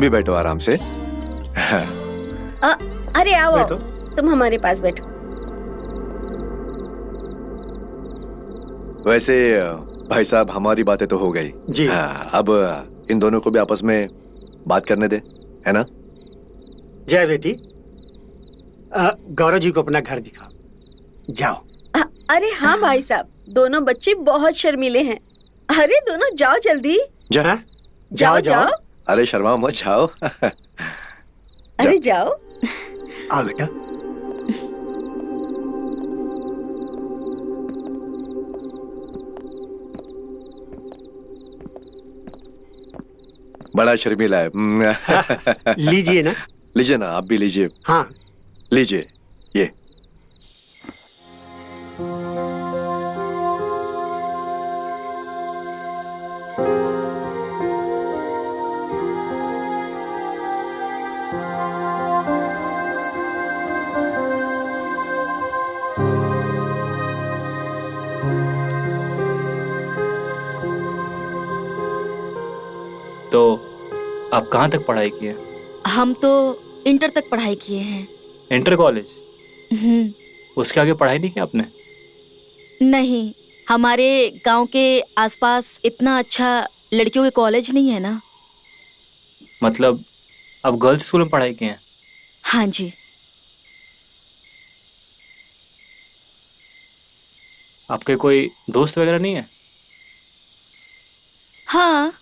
तुम भी बैठो आराम से। अरे आओ बैठो। तुम हमारे पास बैठो। वैसे भाई साहब हमारी बातें तो हो गई जी। हाँ, अब इन दोनों को भी आपस में बात करने दे, है ना? जय बेटी, गौरव जी को अपना घर दिखाओ, जाओ। अरे हाँ भाई साहब, दोनों बच्चे बहुत शर्मीले हैं। अरे दोनों जाओ जल्दी। जाओ जाओ। अरे शर्मा मत जाओ। अरे जाओ। आओ बेटा। बड़ा शर्मीला है। लीजिए ना। लीजिए ना, आप भी लीजिए। हाँ लीजिए ये। तो आप कहाँ तक पढ़ाई की है? हम तो इंटर तक पढ़ाई किए हैं। Inter college? उसके आगे पढ़ाई नहीं की आपने? नहीं, हमारे गांव के आसपास इतना अच्छा लड़कियों के कॉलेज नहीं है ना। मतलब अब गर्ल्स स्कूल में पढ़ाई की है? हाँ जी। आपके कोई दोस्त वगैरह नहीं है? हाँ,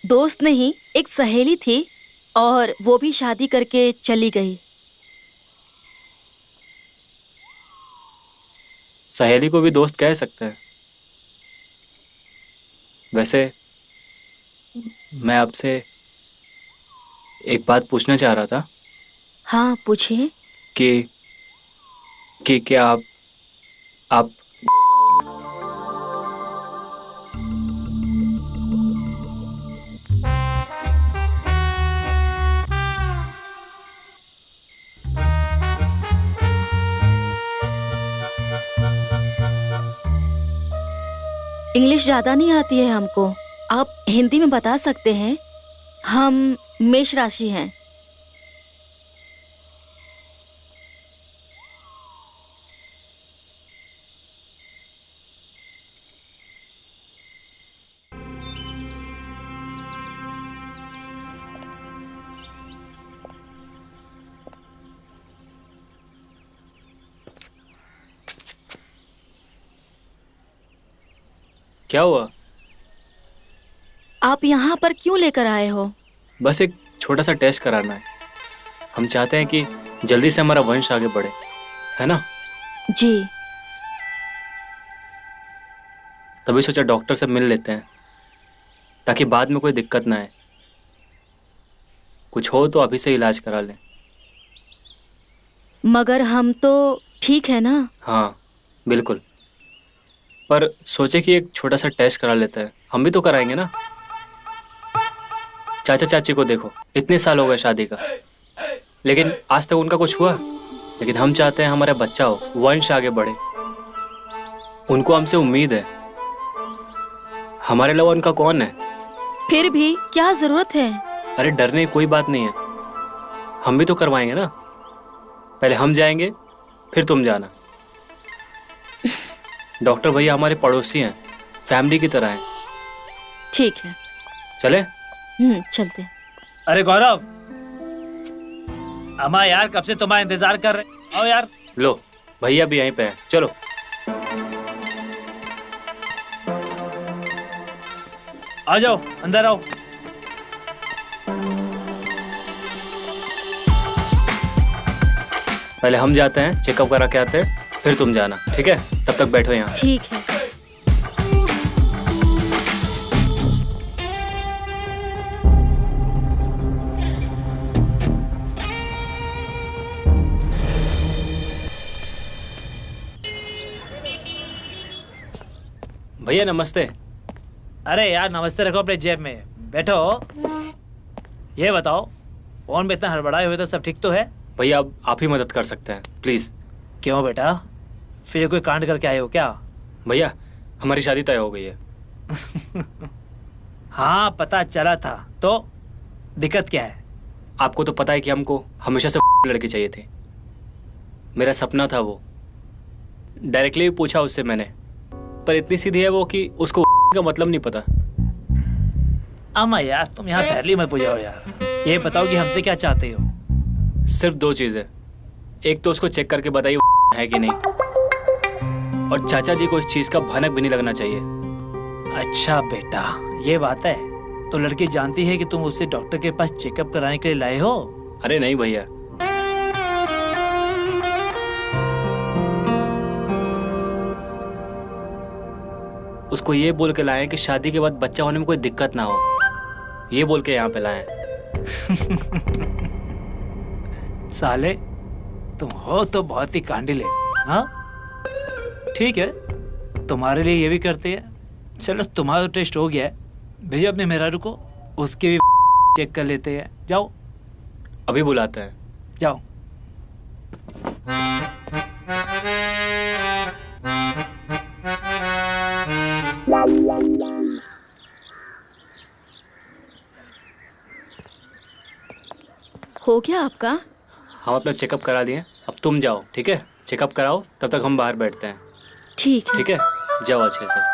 दोस्त नहीं, एक सहेली थी और वो भी शादी करके चली गई। सहेली को भी दोस्त कह सकते हैं। वैसे मैं आपसे एक बात पूछना चाह रहा था। हाँ पूछिए। कि क्या आप इंग्लिश ज्यादा नहीं आती है हमको, आप हिंदी में बता सकते हैं। हम मेष राशि हैं। क्या हुआ? आप यहाँ पर क्यों लेकर आए हो? बस एक छोटा सा टेस्ट कराना है। हम चाहते हैं कि जल्दी से हमारा वंश आगे बढ़े, है ना? जी। तभी सोचा डॉक्टर से मिल लेते हैं ताकि बाद में कोई दिक्कत ना आए। कुछ हो तो अभी से इलाज करा लें। मगर हम तो ठीक है ना? हाँ बिल्कुल, पर सोचे कि एक छोटा सा टेस्ट करा लेते हैं। हम भी तो कराएंगे ना। चाचा चाची को देखो, इतने साल हो गए शादी का, लेकिन आज तक उनका कुछ हुआ। लेकिन हम चाहते हैं हमारा बच्चा हो, वंश आगे बढ़े। उनको हमसे उम्मीद है, हमारे अलावा उनका कौन है? फिर भी क्या जरूरत है? अरे डरने की कोई बात नहीं है, हम भी तो करवाएंगे ना। पहले हम जाएंगे फिर तुम जाना। डॉक्टर भैया हमारे पड़ोसी हैं, फैमिली की तरह हैं। ठीक है, चले? चलते। अरे गौरव, अम्मा यार कब से तुम्हारा इंतजार कर रहे। आओ यार। लो भैया भी यहीं पे हैं, चलो। आ जाओ, अंदर आओ। पहले हम जाते हैं, चेकअप करा के आते हैं, फिर तुम जाना, ठीक है? तब तक बैठो यहाँ। ठीक है। भैया नमस्ते। अरे यार नमस्ते रखो अपने जेब में, बैठो। ये बताओ, फोन में इतना हड़बड़ाए हुए तो सब ठीक तो है? भैया अब आप ही मदद कर सकते हैं, प्लीज। क्यों बेटा, फिर कोई कांड करके आए हो क्या? भैया हमारी शादी तय हो गई है। हाँ पता चला था। तो दिक्कत क्या है? आपको तो पता है कि हमको हमेशा से लड़के चाहिए थे। मेरा सपना था वो। डायरेक्टली भी पूछा उससे मैंने, पर इतनी सीधी है वो कि उसको का मतलब नहीं पता। अम्मा यार तुम यहाँ पहले मत बुझाओ यार। ये बताओ कि हमसे क्या चाहते हो? सिर्फ 2 चीज़ें। एक तो उसको चेक करके बताइए है कि नहीं, और चाचा जी को इस चीज़ का भनक भी नहीं लगना चाहिए। अच्छा बेटा, ये बात है। तो लड़की जानती है कि तुम उसे डॉक्टर के पास चेकअप कराने के लिए लाए हो? अरे नहीं भैया, उसको ये बोल के लाए कि शादी के बाद बच्चा होने में कोई दिक्कत ना हो, ये बोल के यहाँ पे लाए। साले तुम हो तो बहुत ही कांडिले। हाँ ठीक है, तुम्हारे लिए ये भी करते हैं। चलो तुम्हारा टेस्ट हो गया है, भेजो अपने मेहरारू को, उसके भी चेक कर लेते हैं। जाओ अभी बुलाते हैं। जाओ। हो गया आपका? हम अपना चेकअप करा दिए, अब तुम जाओ। ठीक है, चेकअप कराओ, तब तक हम बाहर बैठते हैं। ठीक है। ठीक है, जाओ अच्छे से।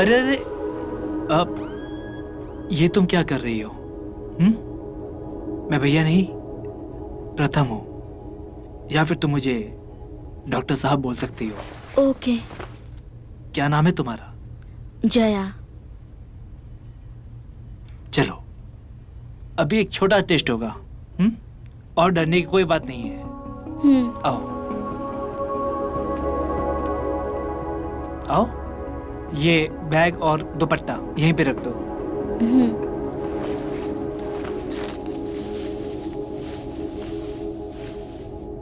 अरे अरे अब ये तुम क्या कर रही हो? मैं भैया नहीं, प्रथम हूँ, या फिर तुम मुझे डॉक्टर साहब बोल सकती हो। ओके। क्या नाम है तुम्हारा? जया। चलो अभी एक छोटा टेस्ट होगा, और डरने की कोई बात नहीं है। आओ आओ, ये बैग और दुपट्टा यहीं पे रख दो।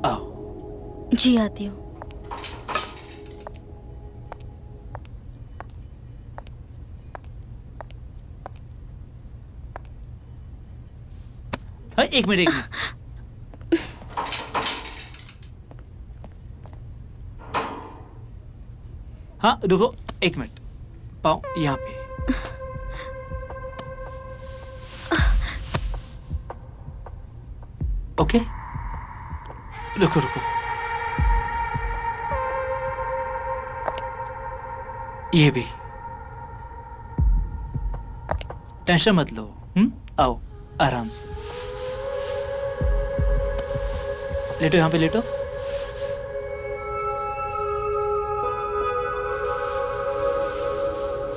आओ। जी आती हूँ। हाँ, एक मिनट एक मिनट। हाँ रुको एक मिनट, पाँव यहाँ पे। ओके रुको रुको, ये भी। टेंशन मत लो। आओ आराम से लेटो, यहाँ पे लेटो।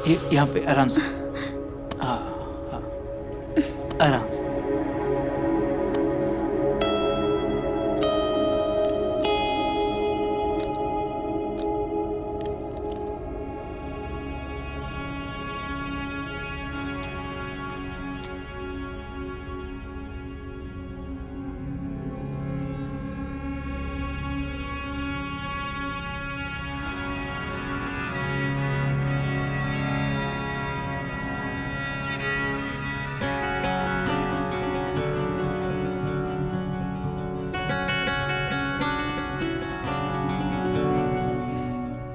ये यहाँ पे आराम से। हाँ हाँ आराम से।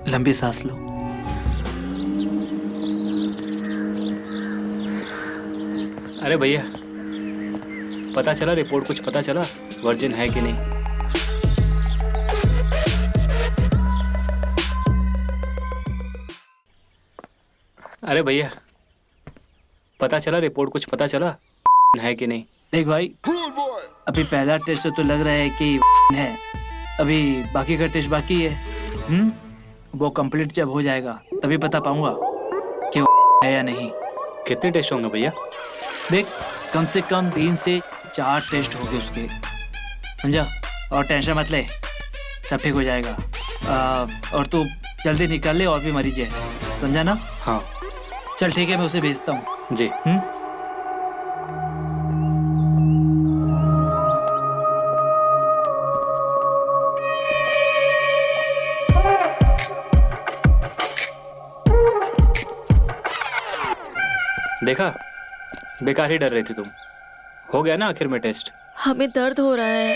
लंबी सांस लो। अरे भैया, पता चला रिपोर्ट, कुछ पता चला वर्जिन है कि नहीं? अरे भैया, पता चला रिपोर्ट, कुछ पता चला है कि नहीं? देख भाई, अभी पहला टेस्ट तो लग रहा है कि है, अभी बाकी का टेस्ट बाकी है। वो कंप्लीट जब हो जाएगा तभी पता पाऊंगा कि वो है या नहीं। कितने टेस्ट होंगे भैया? देख, कम से कम 3 से 4 टेस्ट होंगे उसके, समझा? और टेंशन मत ले, सब ठीक हो जाएगा। और तू जल्दी निकल ले और भी मरीज है, समझा ना? हाँ चल ठीक है, मैं उसे भेजता हूँ। जी। देखा, बेकार ही डर रही थी तुम। हो गया ना आखिर में टेस्ट। हमें दर्द हो रहा है।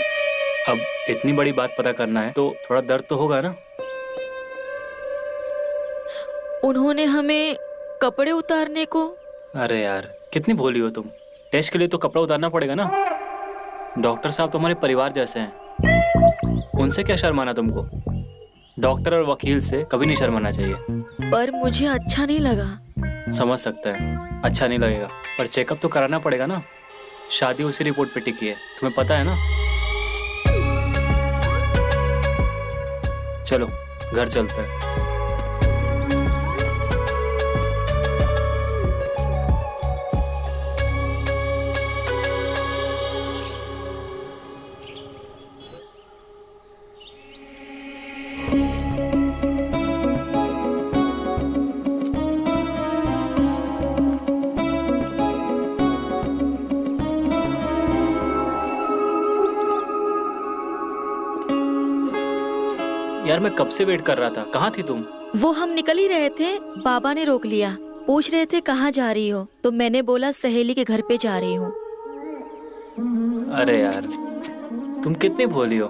अब इतनी बड़ी बात पता करना है तो थोड़ा दर्द तो होगा ना। उन्होंने हमें कपड़े उतारने को। अरे यार, कितनी भोली हो तुम। टेस्ट के लिए तो कपड़ा उतारना पड़ेगा ना। डॉक्टर साहब तो हमारे परिवार जैसे हैं, उनसे क्या शर्माना तुमको। डॉक्टर और वकील से कभी नहीं शर्माना चाहिए। पर मुझे अच्छा नहीं लगा। समझ सकते हैं, अच्छा नहीं लगेगा, पर चेकअप तो कराना पड़ेगा ना। शादी उसी रिपोर्ट पे टिकी है, तुम्हें पता है ना। चलो घर चलते हैं। यार मैं कब से वेट कर रहा था, कहाँ थी तुम? वो हम निकल ही रहे थे, बाबा ने रोक लिया। पूछ रहे थे कहाँ जा रही हो, तो मैंने बोला सहेली के घर पे जा रही हूँ। अरे यार, तुम कितनी भोली हो।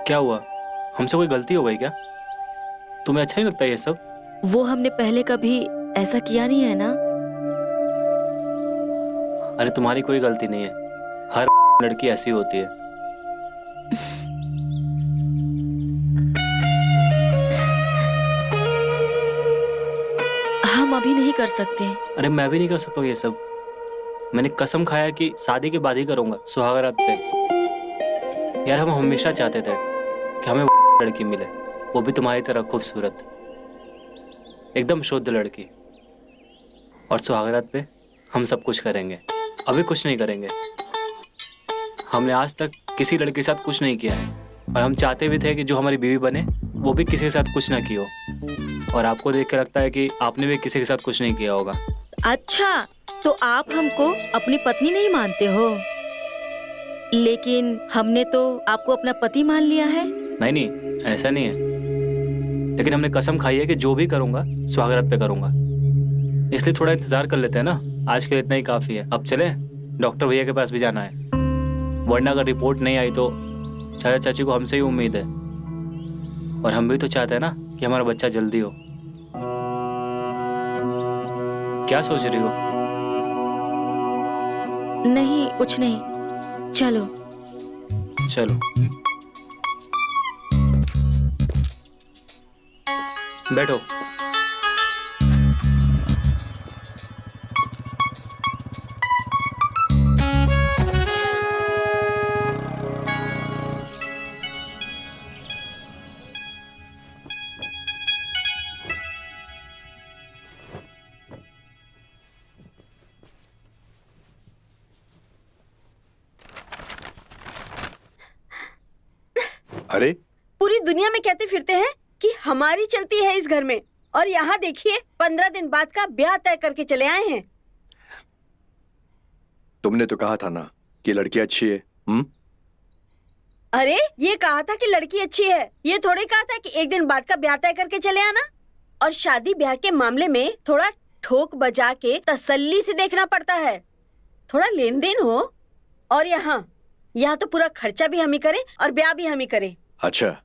क्या हुआ, हमसे कोई गलती हो गई क्या? तुम्हें अच्छा नहीं लगता ये सब? वो हमने पहले कभी ऐसा किया नहीं है ना। अरे तुम्हारी कोई गलती नहीं है, हर लड़की ऐसी होती है। हम अभी नहीं कर सकते। अरे मैं भी नहीं कर सकता हूँ ये सब। मैंने कसम खाया कि शादी के बाद ही करूंगा, सुहागरात पे। यार हम हमेशा चाहते थे कि हमें लड़की मिले, वो भी तुम्हारी तरह खूबसूरत, एकदम शुद्ध लड़की। और सुहागरात पे हम सब कुछ करेंगे। अभी कुछ नहीं करेंगे, हमने आज तक किसी लड़के के साथ कुछ नहीं किया है, और हम चाहते भी थे कि जो हमारी बीवी बने वो भी किसी के साथ कुछ ना की हो। और आपको देख के लगता है कि आपने भी किसी के साथ कुछ नहीं किया होगा। अच्छा, तो आप हमको अपनी पत्नी नहीं मानते हो, लेकिन हमने तो आपको अपना पति मान लिया है। नहीं नहीं, ऐसा नहीं है, लेकिन हमने कसम खाई है कि जो भी करूंगा सुहागरात पे करूंगा। इसलिए थोड़ा इंतजार कर लेते हैं ना, आज के लिए इतना ही काफी है। अब चले, डॉक्टर भैया के पास भी जाना है, वरना अगर रिपोर्ट नहीं आई तो चाचा चाची को हमसे ही उम्मीद है, और हम भी तो चाहते हैं ना कि हमारा बच्चा जल्दी हो। क्या सोच रही हो? नहीं, कुछ नहीं, चलो। चलो बैठो। अरे पूरी दुनिया में कहते फिरते हैं कि हमारी चलती है इस घर में, और यहाँ देखिए 15 दिन बाद का ब्याह तय करके चले आए हैं। तुमने तो कहा था ना कि लड़की अच्छी है। अरे ये कहा था कि लड़की अच्छी है, ये थोड़ी कहा था कि एक दिन बाद का ब्याह तय करके चले आना। और शादी ब्याह के मामले में थोड़ा ठोक बजा के तसल्ली से देखना पड़ता है, थोड़ा लेन देन हो। और यहाँ तो पूरा खर्चा भी हम ही करें और ब्याह भी हम ही करें। अच्छा,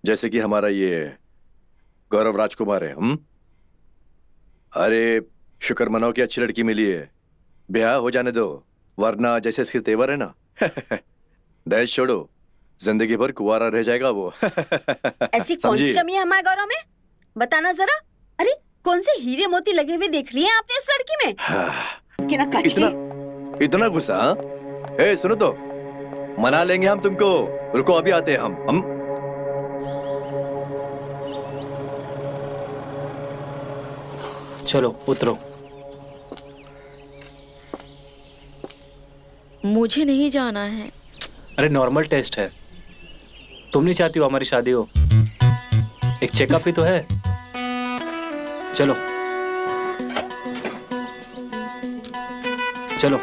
जैसे कि हमारा ये गौरव राजकुमार है। अरे शुक्र मनाओ कि अच्छी लड़की मिली है, ब्याह हो जाने दो, वरना जैसे इसके तेवर है ना दहेज छोड़ो, जिंदगी भर कुंवारा रह जाएगा वो। ऐसी कौन सी कमी है हमारे गौरव में, बताना जरा। अरे कौन से हीरे मोती लगे हुए देख लिए आपने उस लड़की में? इतना गुस्सा? ए सुनो तो, मना लेंगे हम तुमको। रुको अभी आते हैं हम। चलो उतरो। मुझे नहीं जाना है। अरे नॉर्मल टेस्ट है, तुम नहीं चाहती हो हमारी शादी हो? एक चेकअप ही तो है। चलो चलो।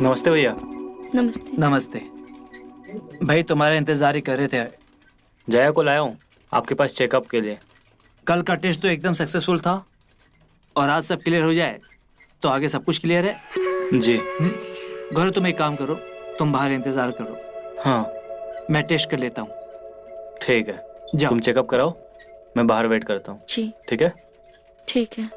नमस्ते भैया। नमस्ते। नमस्ते भाई, तुम्हारा इंतजार ही कर रहे थे। जया को लाया हूँ आपके पास चेकअप के लिए। कल का टेस्ट तो एकदम सक्सेसफुल था और आज सब क्लियर हो जाए तो आगे सब कुछ क्लियर है। जी। गौरव तुम एक काम करो, तुम बाहर इंतजार करो। हाँ मैं टेस्ट कर लेता हूँ। ठीक है, जाओ। तुम चेकअप कराओ, मैं बाहर वेट करता हूँ। जी ठीक है। ठीक है।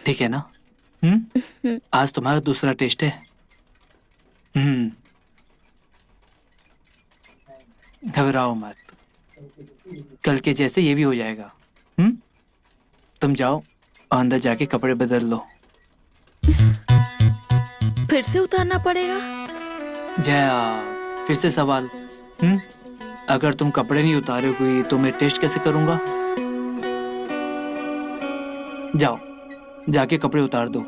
ठीक है ना? आज तुम्हारा दूसरा टेस्ट है। घबराओ मत, कल के जैसे ये भी हो जाएगा। तुम जाओ और अंदर जाके कपड़े बदल लो। फिर से उतारना पड़ेगा? जया, फिर से सवाल। अगर तुम कपड़े नहीं उतारोगी तो मैं टेस्ट कैसे करूंगा? जाओ, जाके कपड़े उतार दो।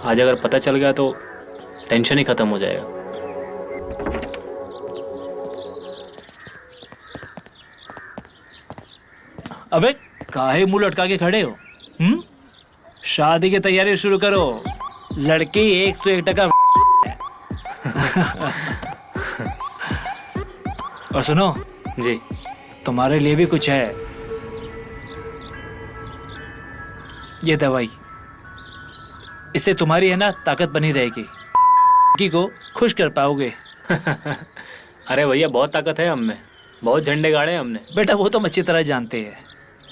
आज अगर पता चल गया तो टेंशन ही खत्म हो जाएगा। अबे काहे मुंह लटका के खड़े हो? शादी की तैयारी शुरू करो। लड़की 101% और सुनो जी। तुम्हारे लिए भी कुछ है। ये दवाई, इससे तुम्हारी है ना ताकत बनी रहेगी, लड़की को खुश कर पाओगे। अरे भैया बहुत ताकत है हम में, बहुत झंडे गाड़े हैं हमने। बेटा वो तो हम अच्छी तरह जानते हैं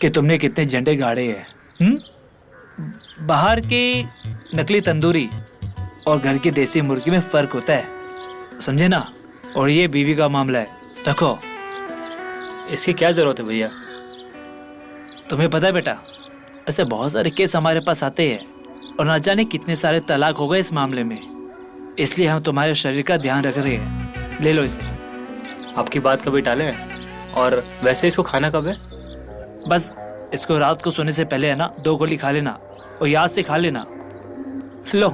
कि तुमने कितने झंडे गाड़े हैं। बाहर की नकली तंदूरी और घर की देसी मुर्गी में फर्क होता है, समझे ना? और ये बीवी का मामला है, देखो। इसकी क्या जरूरत है भैया? तुम्हें पता है बेटा, ऐसे बहुत सारे केस हमारे पास आते हैं और ना जाने कितने सारे तलाक हो गए इस मामले में। इसलिए हम तुम्हारे शरीर का ध्यान रख रहे हैं। ले लो इसे। आपकी बात कभी टाले? और वैसे इसको खाना कब है? बस इसको रात को सोने से पहले है ना 2 गोली खा लेना और याद से खा लेना। लो,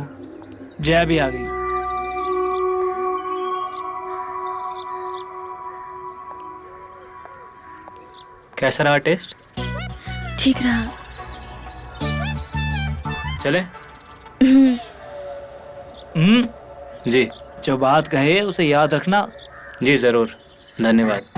जया भी आ गई। कैसा रहा टेस्ट? ठीक रहा। चले? जी। जो बात कहे उसे याद रखना। जी जरूर, धन्यवाद।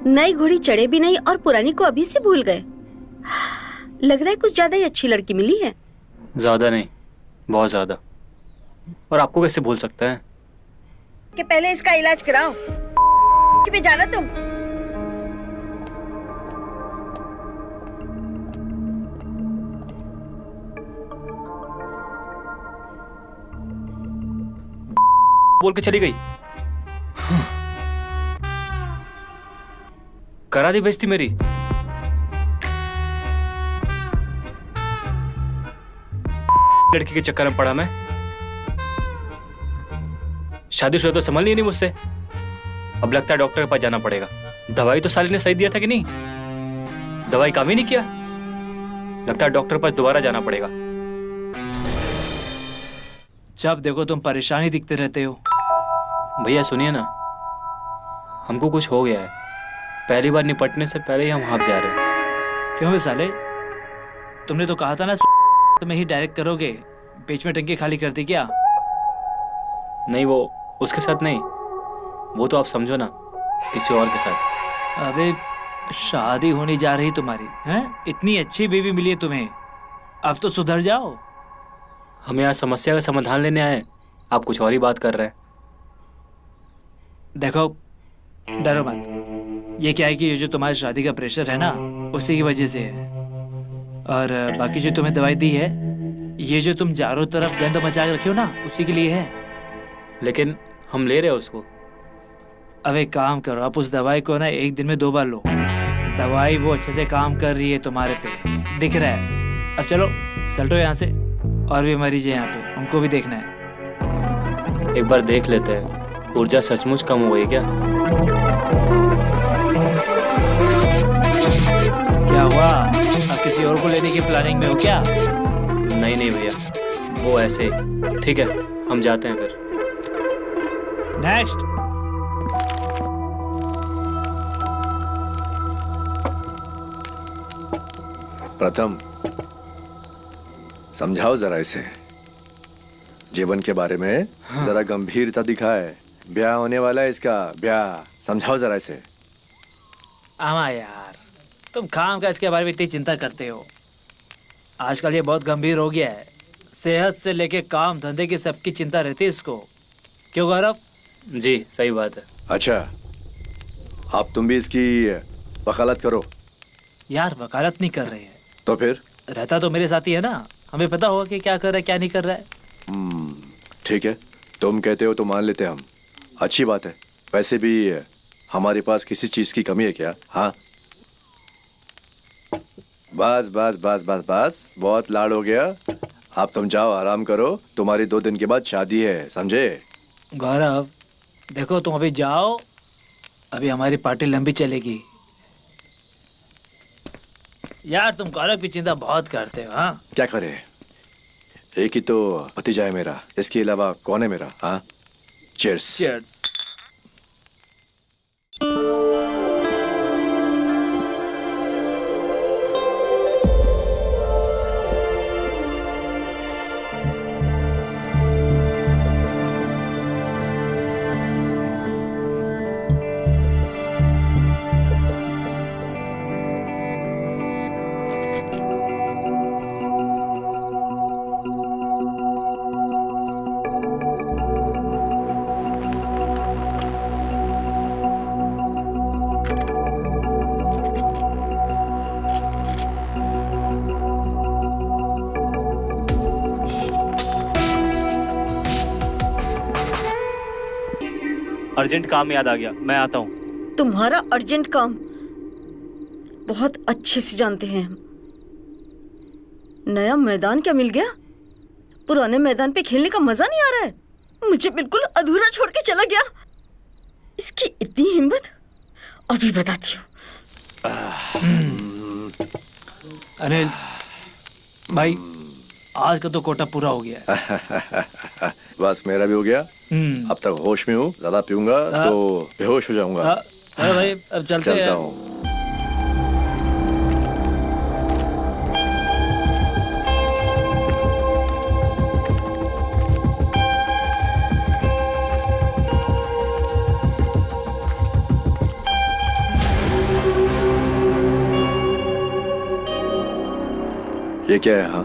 नई घोड़ी चढ़े भी नहीं और पुरानी को अभी से भूल गए। लग रहा है कुछ ज्यादा ही अच्छी लड़की मिली है। ज्यादा नहीं, बहुत ज्यादा। और आपको कैसे भूल सकता है? कि पहले इसका इलाज कराओ। कि भी जाना तुम। बोल के चली गई। करा दी बेइज्जती मेरी। लड़की के चक्कर में पड़ा मैं। शादीशुदा तो संभल नहीं मुझसे। अब लगता है डॉक्टर के पास जाना पड़ेगा। दवाई तो साली ने सही दिया था कि नहीं? दवाई काम ही नहीं किया। लगता है डॉक्टर के पास दोबारा जाना पड़ेगा। जब देखो तुम परेशानी दिखते रहते हो। भैया सुनिए ना, हमको कुछ हो गया है। पहली बार निपटने से पहले ही हम हाफ जा रहे हैं। क्यों बे साले, तुमने तो कहा था ना तुम्हें ही डायरेक्ट करोगे, बीच में टंकी खाली कर दी क्या? नहीं, वो उसके साथ नहीं, वो तो आप समझो ना, किसी और के साथ। अबे शादी होने जा रही तुम्हारी हैं? इतनी अच्छी बीवी मिली है तुम्हें, अब तो सुधर जाओ। हम यहाँ समस्या का समाधान लेने आए, आप कुछ और ही बात कर रहे हैं। देखो डरो मत। ये क्या है कि ये जो तुम्हारी शादी का प्रेशर है ना, उसी की वजह से है। और बाकी जो तुम्हें दवाई दी है, ये जो तुम चारों तरफ गंद मचा के रखे हो ना, उसी के लिए है। लेकिन हम ले रहे हैं उसको। अब एक काम करो, आप उस दवाई को ना 1 दिन में 2 बार लो। दवाई वो अच्छे से काम कर रही है तुम्हारे पे, दिख रहा है। अब चलो चलटो यहाँ से। और भी मरीज है यहाँ पे, उनको भी देखना है। एक बार देख लेते हैं, ऊर्जा सचमुच कम हो गई क्या? क्या हुआ, अब किसी और को लेने की प्लानिंग में हो क्या? नहीं नहीं भैया, वो ऐसे ही। ठीक है, हम जाते हैं फिर। नेक्स्ट। प्रथम, समझाओ जरा इसे। जीवन के बारे में जरा गंभीरता दिखाए। ब्याह होने वाला है इसका, ब्याह। समझाओ जरा इसे। आमा यार, तुम काम काज के बारे में इतनी चिंता करते हो। आजकल ये बहुत गंभीर हो गया है। सेहत से लेके काम धंधे की सबकी चिंता रहती है इसको। क्यों गौरव? जी सही बात है। अच्छा, आप तुम भी इसकी वकालत करो। यार वकालत नहीं कर रहे हैं तो फिर? रहता तो मेरे साथ ही है ना, हमें पता होगा कि क्या कर रहा है क्या नहीं कर रहा है। ठीक है, तुम कहते हो तो मान लेते हम। अच्छी बात है। वैसे भी हमारे पास किसी चीज की कमी है क्या? हाँ, बस बस बस बस बस, बहुत लाड हो गया। आप तुम जाओ, आराम करो। तुम्हारी 2 दिन के बाद शादी है, समझे? गौरव देखो, तुम अभी जाओ, अभी हमारी पार्टी लंबी चलेगी। यार तुम गौरव की चिंता बहुत करते हो। हाँ क्या करे, एक ही तो भतीजा है मेरा, इसके अलावा कौन है मेरा? हाँ, चीयर्स। चीयर्स। अर्जेंट काम याद आ गया, मैं आता हूँ। तुम्हारा अर्जेंट काम बहुत अच्छे से जानते हैं हम। नया मैदान क्या मिल गया? पुराने मैदान पे खेलने का मजा नहीं आ रहा है। मुझे बिल्कुल अधूरा छोड़ के चला गया। इसकी इतनी हिम्मत, अभी बताती हूँ। अनिल भाई, आज का तो कोटा पूरा हो गया है। बस मेरा भी हो गया। अब तक होश में हूँ, ज्यादा पीऊंगा तो बेहोश हो जाऊंगा। अरे भाई अब चलते चलता हैं। हूँ। ये क्या है? हाँ,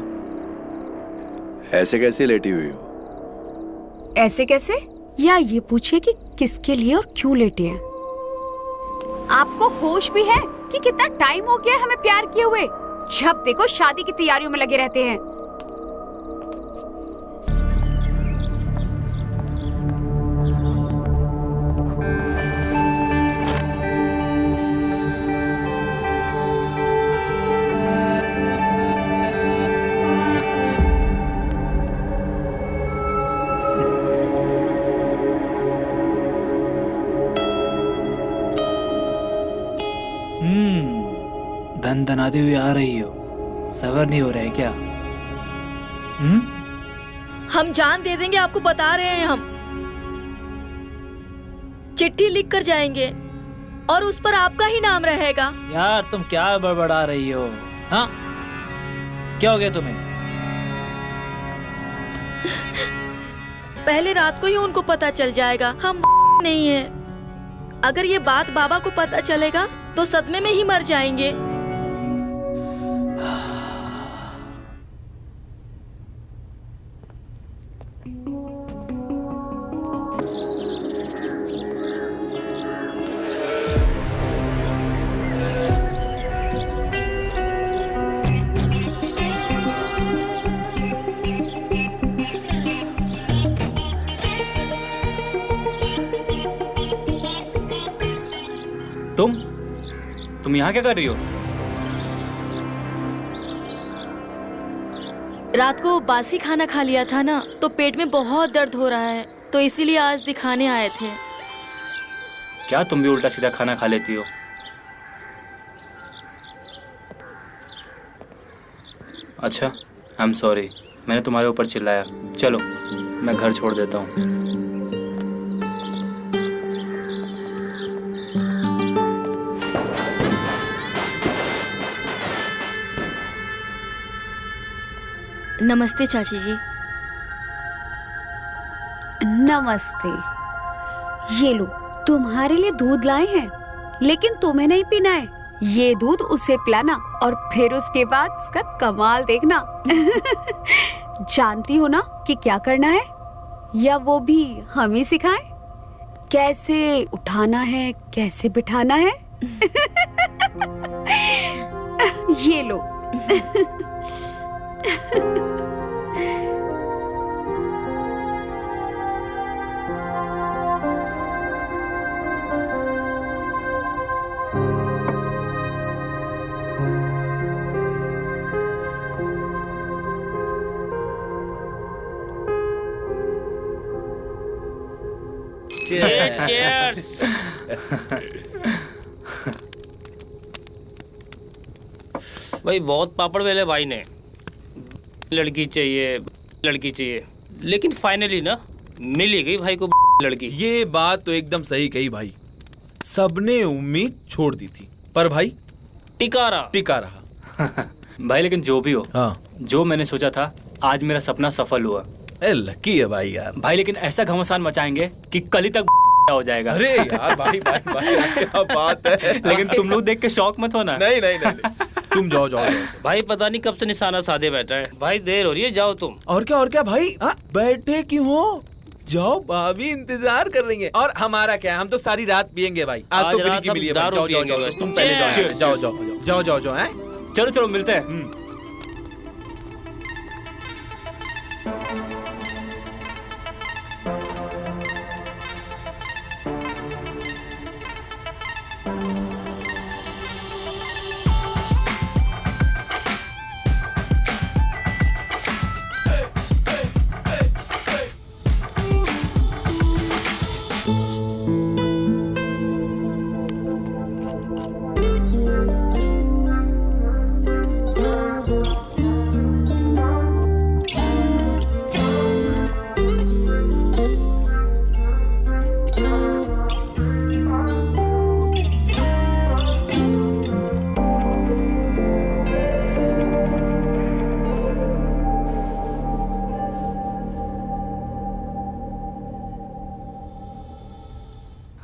ऐसे कैसे लेटी हुई हो? ऐसे कैसे? या ये पूछे कि किसके लिए और क्यों लेटे हैं? आपको होश भी है कि कितना टाइम हो गया है हमें प्यार किए हुए? जब देखो शादी की तैयारियों में लगे रहते हैं। धन धनाते हुए आ रही हो, सबर नहीं हो रहा है क्या? हम जान दे देंगे, आपको बता रहे हैं। हम चिट्ठी लिख कर जाएंगे और उस पर आपका ही नाम रहेगा। यार तुम क्या बड़बड़ा रही हो? हाँ, क्या हो गया तुम्हें? पहले रात को ही उनको पता चल जाएगा हम नहीं है। अगर ये बात बाबा को पता चलेगा तो सदमे में ही मर जाएंगे। तुम यहाँ क्या कर रही हो? रात को बासी खाना खा लिया था ना, तो पेट में बहुत दर्द हो रहा है, तो इसीलिए आज दिखाने आए थे। क्या तुम भी उल्टा सीधा खाना खा लेती हो? अच्छा, आई एम सॉरी, मैंने तुम्हारे ऊपर चिल्लाया। चलो मैं घर छोड़ देता हूँ। नमस्ते चाची जी। नमस्ते। ये लो, तुम्हारे लिए दूध लाए हैं, लेकिन तुम्हें नहीं पीना है। ये दूध उसे पिलाना और फिर उसके बाद उसका कमाल देखना। जानती हो ना कि क्या करना है, या वो भी हम ही सिखाएं? कैसे उठाना है, कैसे बिठाना है। ये लो। Cheers. भाई बहुत पापड़ बेले भाई ने। लड़की चाहिए, लड़की चाहिए, लेकिन फाइनली ना मिल ही गई भाई को लड़की। ये बात तो एकदम सही कही भाई। सबने उम्मीद छोड़ दी थी, पर भाई टिका रहा। भाई लेकिन जो भी हो, हाँ, जो मैंने सोचा था आज मेरा सपना सफल हुआ। लकी है भाई यार। भाई लेकिन ऐसा घमासान मचाएंगे कि कल ही तक हो जाएगा। अरे यार भाई क्या बात है। लेकिन तुम लोग देख के शौक मत होना। नहीं। तुम जाओ। भाई पता नहीं कब से निशाना साधे बैठा है। भाई देर हो रही है, जाओ तुम। और क्या भाई, बैठे क्यों हो? जाओ, भाभी इंतजार कर रही है। और हमारा क्या, हम तो सारी रात पियेंगे भाई। आज तो फ्री की मिली है। जाओ, तुम पहले जाओ। हैं? चलो मिलते हैं।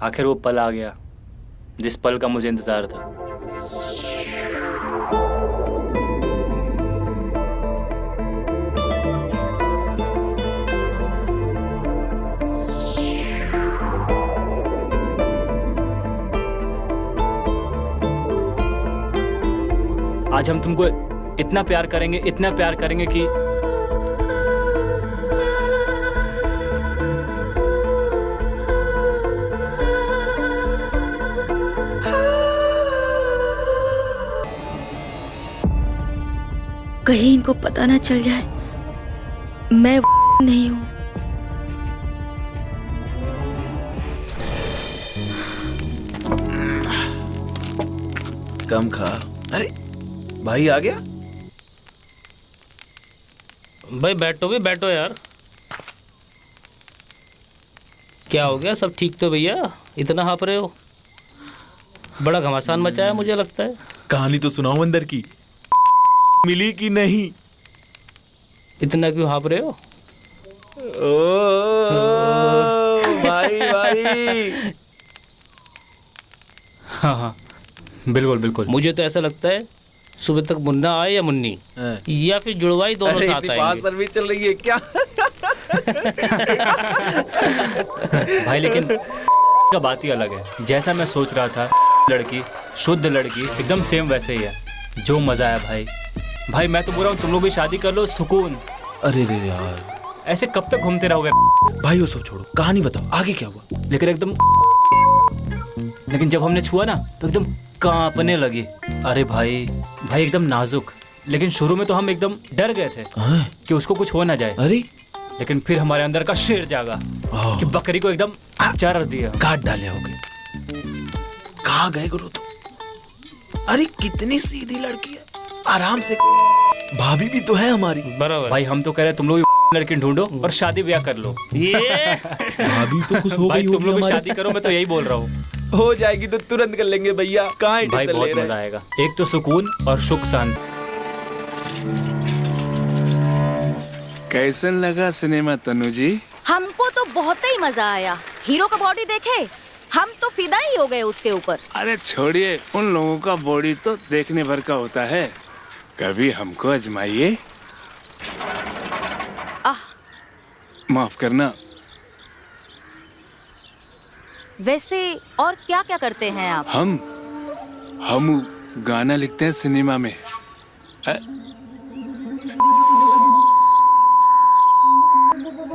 आखिर वो पल आ गया जिस पल का मुझे इंतजार था। आज हम तुमको इतना प्यार करेंगे कि कहीं इनको पता ना चल जाए मैं नहीं हूँ। कम खा। अरे भाई आ गया। भाई बैठो यार। क्या हो गया? सब ठीक तो भैया? इतना हाँप रहे हो? बड़ा घमासान मचा है मुझे लगता है। कहानी तो सुनाओ अंदर की। मिली कि नहीं? इतना क्यों हाँप रहे हो? भाई हाँ बिल्कुल। मुझे तो ऐसा लगता है सुबह तक मुन्ना आए या मुन्नी या फिर जुड़वाई दोनों साथ आएंगे। सर्विस चल रही है क्या? भाई लेकिन का बात ही अलग है। जैसा मैं सोच रहा था, लड़की शुद्ध लड़की एकदम सेम वैसे ही है। जो मजा आया भाई मैं तो बोल रहा हूँ तुम लोग भी शादी कर लो, सुकून। अरे रे यार, ऐसे कब तक घूमते रहोगे? भाई वो सब छोड़ो, कहानी बताओ आगे क्या हुआ? लेकिन जब हमने छुआ ना तो एकदम कांपने लगी। अरे भाई एकदम नाजुक। लेकिन शुरू में तो हम एकदम डर गए थे कि उसको कुछ हो ना जाए। अरे लेकिन फिर हमारे अंदर का शेर जागा कि बकरी को एकदम चार दिया, काट डाले होगे। कहाँ गए गुरु तो? अरे कितनी सीधी लड़की है, आराम से। भाभी भी तो है हमारी। बराबर भाई हम तो कह रहे तुम लोग लड़की ढूंढो और शादी ब्याह कर लो। ये भाभी तो कुछ हो भाई गई तुम लोग भी हमारी। शादी करो, मैं तो यही बोल रहा हूँ। हो जाएगी तो तुरंत कर लेंगे भैया। कहाँ भाई बहुत मजा आएगा। एक तो सुकून और सुख शांति। कैसन लगा सिनेमा तनु जी? हमको तो बहुत ही मजा आया। हीरो का बॉडी देखे, हम तो फिदा ही हो गए उसके ऊपर। अरे छोड़िए, उन लोगों का बॉडी तो देखने भर का होता है। कभी हमको आजमाइए। माफ करना। वैसे और क्या क्या करते हैं आप? हम गाना लिखते हैं सिनेमा में।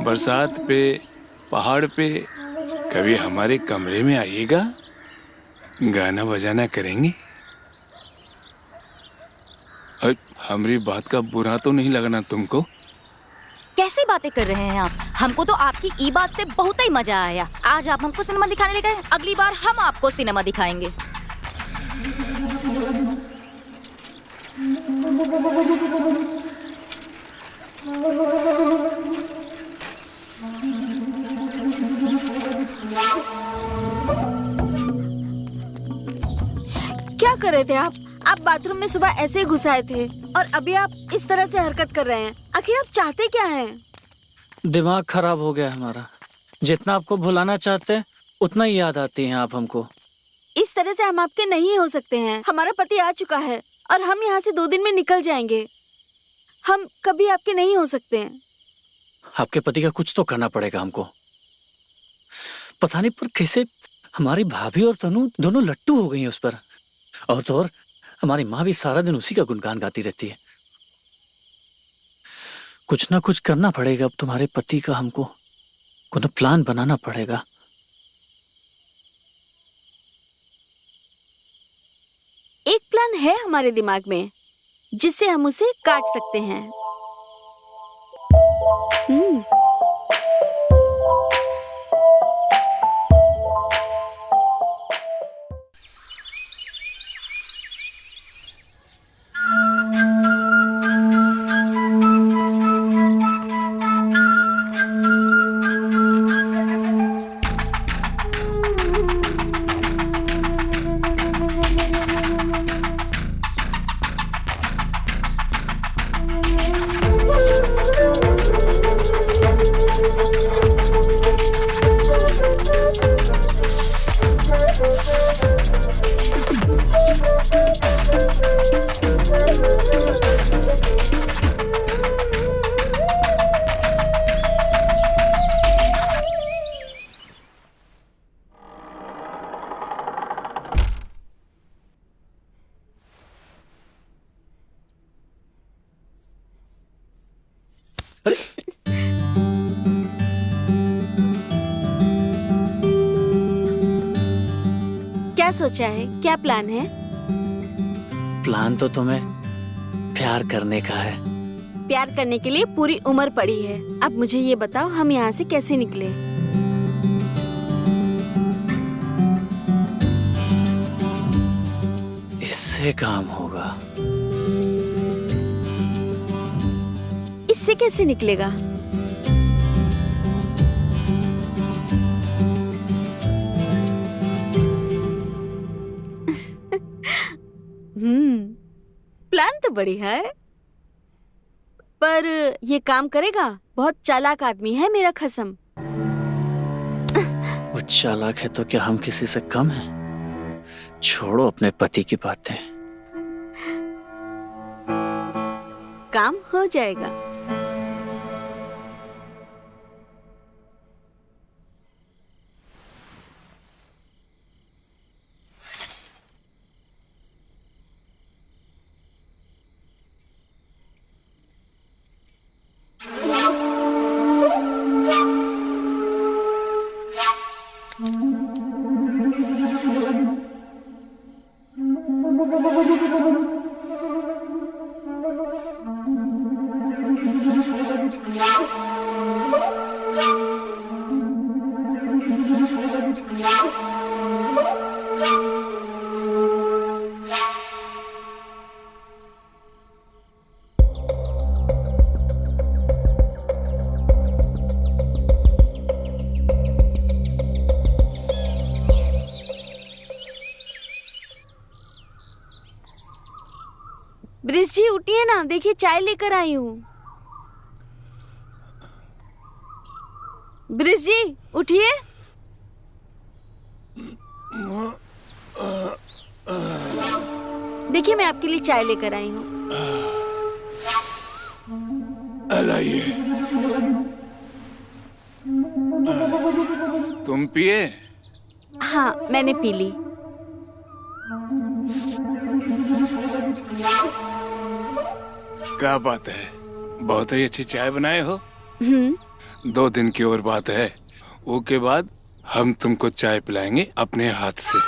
बरसात पे, पहाड़ पे, कभी हमारे कमरे में आइएगा, गाना बजाना करेंगे। हमारी बात का बुरा तो नहीं लगना तुमको? कैसी बातें कर रहे हैं आप? हमको तो आपकी ई बात से बहुत ही मजा आया। आज आप हमको सिनेमा दिखाने ले गए, अगली बार हम आपको सिनेमा दिखाएंगे। क्या कर रहे थे आप? आप बाथरूम में सुबह ऐसे ही घुस आए थे और अभी आप इस तरह से हरकत कर रहे हैं। आखिर आप चाहते क्या हैं? दिमाग खराब हो गया हमारा। जितना आपको भुलाना चाहते हैं उतना ही याद आती हैं आप हमको। इस तरह से हम आपके नहीं हो सकते हैं। हमारा पति आ चुका है और हम यहाँ से 2 दिन में निकल जाएंगे। हम कभी आपके नहीं हो सकते हैं। आपके पति का कुछ तो करना पड़ेगा हमको। पता नहीं पर कैसे हमारी भाभी और तनु दोनों लट्टू हो गई हैं उस पर। और तो और हमारी माँ भी सारा दिन उसी का गुणगान गाती रहती है। कुछ ना कुछ करना पड़ेगा अब तुम्हारे पति का। हमको कोई प्लान बनाना पड़ेगा। एक प्लान है हमारे दिमाग में जिससे हम उसे काट सकते हैं। क्या सोचा है, क्या प्लान है? प्लान तो तुम्हें प्यार करने का है। प्यार करने के लिए पूरी उम्र पड़ी है। अब मुझे ये बताओ, हम यहाँ से कैसे निकले? इससे काम होगा। इससे कैसे निकलेगा? प्लान तो बढ़िया है, पर ये काम करेगा? बहुत चालाक आदमी है मेरा खसम। वो चालाक है तो क्या हम किसी से कम हैं? छोड़ो अपने पति की बातें। काम हो जाएगा। ब्रिज जी उठिए ना, देखिए चाय लेकर आई हूँ। ब्रिज जी उठिए। देखिए मैं आपके लिए चाय लेकर आई हूँ। लाइए। तुम पिए? हाँ मैंने पी ली। क्या बात है, बहुत ही अच्छी चाय बनाए हो। 2 दिन की और बात है, वो के बाद हम तुमको चाय पिलाएंगे अपने हाथ से।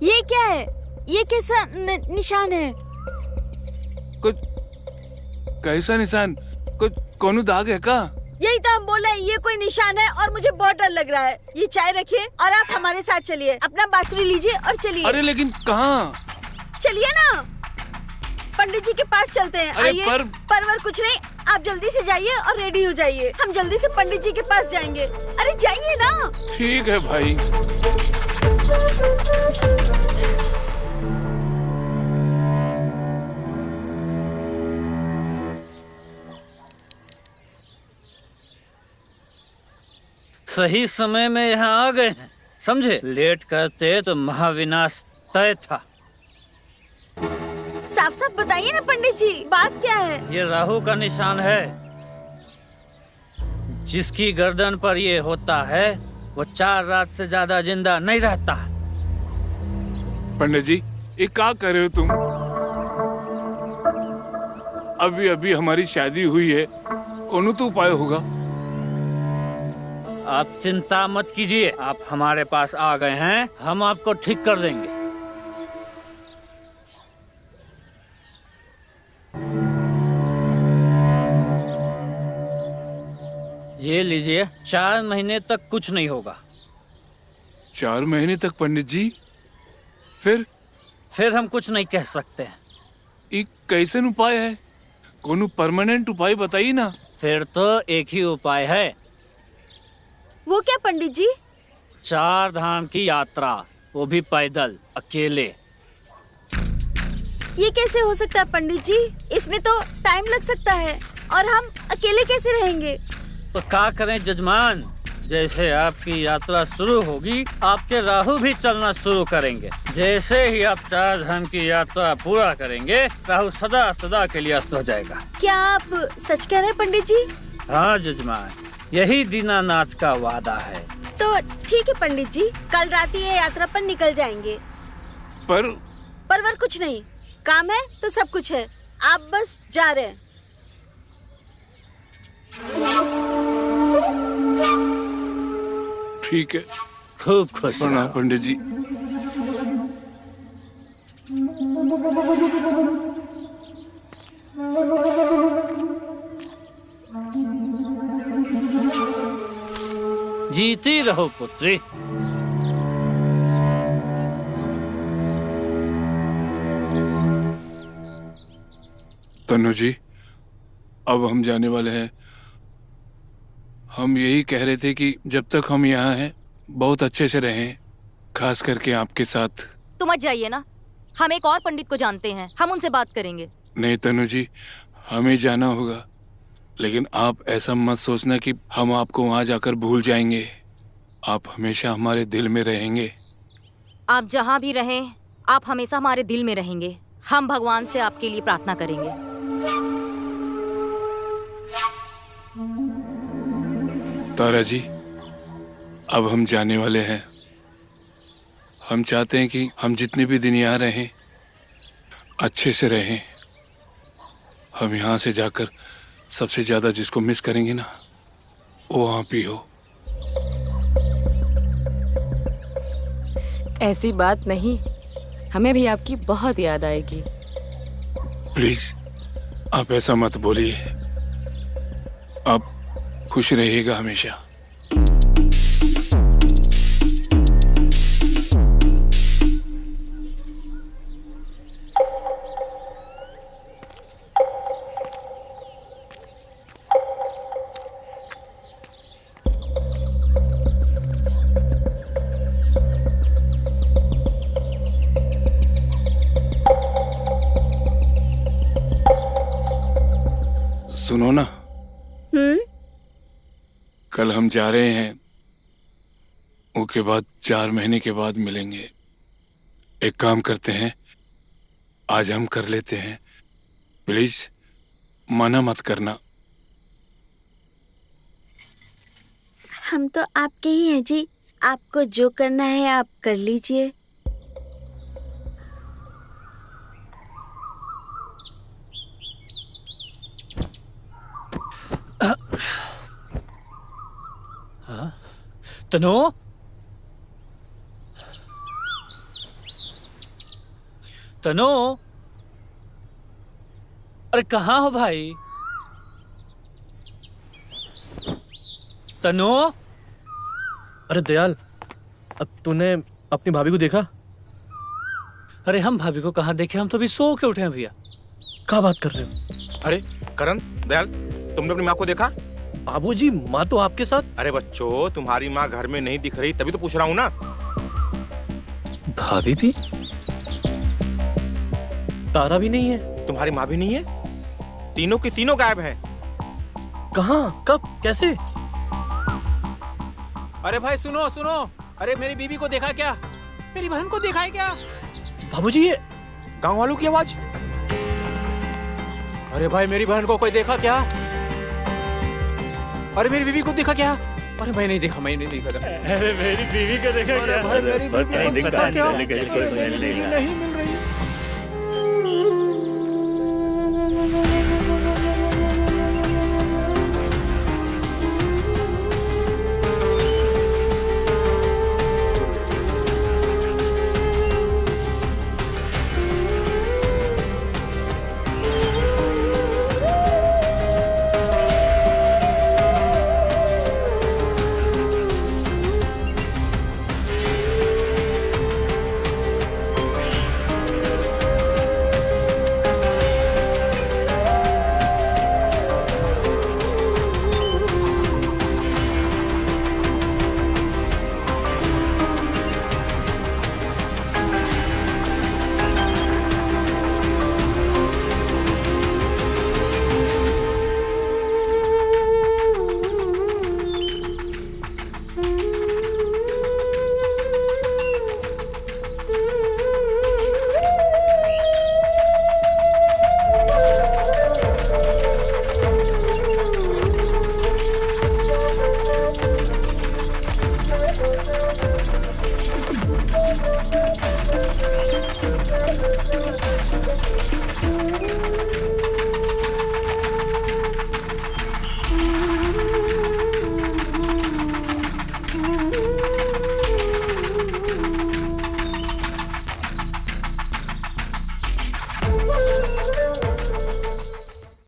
ये क्या है? ये कैसा निशान है? कुछ कैसा निशान? कुछ कोनो दाग है का? यही तो हम बोल रहे हैं, ये कोई निशान है और मुझे बहुत डर लग रहा है। ये चाय रखिए और आप हमारे साथ चलिए। अपना बांसुरी लीजिए और चलिए। अरे लेकिन कहाँ? चलिए ना, पंडित जी के पास चलते हैं। आइए। परवर कुछ नहीं, आप जल्दी से जाइए और रेडी हो जाइए। हम जल्दी से पंडित जी के पास जाएंगे। अरे जाइए ना। ठीक है भाई। सही समय में यहाँ आ गए हैं, समझे? लेट करते तो महाविनाश तय था। साफ साफ बताइए ना पंडित जी, बात क्या है? ये राहु का निशान है। जिसकी गर्दन पर ये होता है वो 4 रात से ज्यादा जिंदा नहीं रहता। पंडित जी ये क्या कर रहे हो तुम? अभी अभी हमारी शादी हुई है, कौन तो उपाय होगा। आप चिंता मत कीजिए, आप हमारे पास आ गए हैं, हम आपको ठीक कर देंगे। ये लीजिए, 4 महीने तक कुछ नहीं होगा। 4 महीने तक पंडित जी? फिर हम कुछ नहीं कह सकते हैं। एक कैसन उपाय है? कोनो परमानेंट उपाय बताइए ना। फिर तो एक ही उपाय है। वो क्या पंडित जी? 4 धाम की यात्रा, वो भी पैदल, अकेले। ये कैसे हो सकता है पंडित जी? इसमें तो टाइम लग सकता है और हम अकेले कैसे रहेंगे? तो क्या करें जजमान, जैसे आपकी यात्रा शुरू होगी आपके राहु भी चलना शुरू करेंगे। जैसे ही आप 4 धाम की यात्रा पूरा करेंगे राहु सदा सदा के लिए अस्त हो जाएगा। क्या आप सच कह रहे हैं पंडित जी? हाँ जजमान, यही दीनानाथ का वादा है। तो ठीक है पंडित जी, कल रात ये यात्रा पर निकल जाएंगे। परवर कुछ नहीं, काम है तो सब कुछ है। आप बस जा रहे हैं। ठीक है। खूब खुश प्रणाम पंडित जी। जीती रहो पुत्री। तनु जी, अब हम जाने वाले हैं। हम यही कह रहे थे कि जब तक हम यहाँ हैं बहुत अच्छे से रहें, खास करके आपके साथ। तो मत जाइए ना, हम एक और पंडित को जानते हैं, हम उनसे बात करेंगे। नहीं तनु जी, हमें जाना होगा, लेकिन आप ऐसा मत सोचना कि हम आपको वहाँ जाकर भूल जाएंगे। आप हमेशा हमारे दिल में रहेंगे। आप जहाँ भी रहें, आप हमेशा हमारे दिल में रहेंगे। हम भगवान से आपके लिए प्रार्थना करेंगे। तारा जी, अब हम जाने वाले हैं। हम चाहते हैं कि हम जितने भी दिन यहाँ रहें अच्छे से रहें। हम यहाँ से जाकर सबसे ज्यादा जिसको मिस करेंगे ना, वो आप ही हो। ऐसी बात नहीं, हमें भी आपकी बहुत याद आएगी। प्लीज आप ऐसा मत बोलिए। आप खुश रहिएगा हमेशा। सुनो ना, कल हम जा रहे हैं, उसके बाद 4 महीने के बाद मिलेंगे। एक काम करते हैं, आज हम कर लेते हैं। प्लीज मना मत करना। हम तो आपके ही हैं जी, आपको जो करना है आप कर लीजिए। तनु, तनु, अरे कहाँ हो भाई? तनु, अरे दयाल, अब तूने अपनी भाभी को देखा? अरे हम भाभी को कहाँ देखे, हम तो अभी सो के उठे हैं भैया। क्या बात कर रहे हो? अरे करण, दयाल, तुमने अपनी माँ को देखा? बाबूजी, माँ तो आपके साथ। अरे बच्चों, तुम्हारी माँ घर में नहीं दिख रही, तभी तो पूछ रहा हूँ ना। भाभी भी? तारा भी नहीं है? तुम्हारी माँ भी नहीं है? तीनों की तीनों गायब हैं। कहाँ, कब, कैसे? अरे भाई सुनो सुनो, अरे मेरी बीवी को देखा क्या? मेरी बहन को देखा है क्या? बाबूजी, ये गांव वालों की आवाज। अरे भाई मेरी बहन को कोई देखा क्या? अरे मेरी बीवी को देखा क्या? अरे मैं नहीं देखा, मैं नहीं देखा। अरे मेरी बीवी को देखा क्या? भाई मेरी बीवी को देखा क्या? नहीं मिल रही।